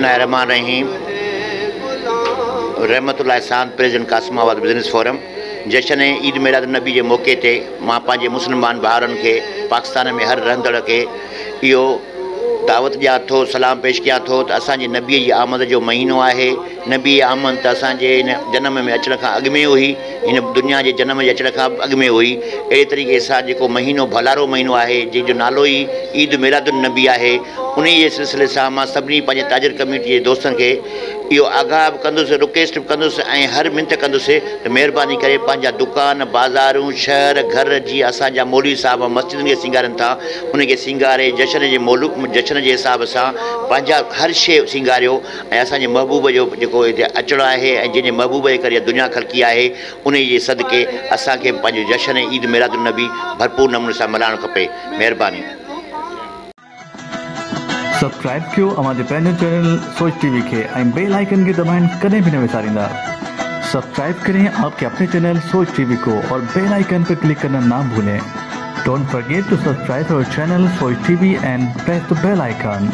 बिस्मिल्लाहिर्रहमानिर्रहीम रहीम। रहमतुल्लाह सान प्रेसिडेंट कासिमाबाद बिज़नेस फोरम जशन ईद मिलाद नबी के मौके ते मां पंहिंजे मुस्लमान भाउरनि खे पाकिस्तान में हर रहंदड़ खे इहो दावत ॾियां थो, सलाम पेश कयां थो त असांजे नबीअ जी आमद जो महीनो आहे। नबी आमद त असांजे हिन जनम में अचण खां अॻु में हुई, हिन दुनिया जे जनम जे अचण खां अॻु में हुई। अहिड़े तरीक़े सां जेको महीनो भलारो महीनो आहे, जंहिंजो नालो ई ईद मिलादुन नबी आहे, उन जे सिलसिले सां मां सभिनी पंहिंजे ताजिर कम्यूनिटी जे दोस्तनि खे इहो आगाह बि कंदुसि, रिक्वेस्ट बि कंदुसि ऐं हर मिनत कंदुसि त महिरबानी करे पंहिंजा दुकान बाज़ारूं शहर घर जीअं असांजा मौलवी साहिब मस्जिदुनि खे सींगारनि था, उनखे सींगारे जशन जे हिसाब सां पंहिंजा हर शइ सींगारियो ऐं असांजे महबूब जो जेको हिते अचणु आहे ऐं जंहिंजे महबूब जे करे दुनिया ख़लकी आहे, उन जे सदके असांखे पंहिंजो जशन ईद मिलादुन नबी भरपूर नमूने सां मल्हाइणु खपे। महिरबानी। सब्सक्राइब कयो हमारे पंहिंजे चैनल सोच टीवी के बेल आइकन के दबाएं, कदें भी न विसारींदा। सब्सक्राइब करें आपके अपने चैनल सोच टीवी को और बेल आइकन पर क्लिक करना ना भूलें। Don't forget to subscribe our channel Soch TV and press the bell icon.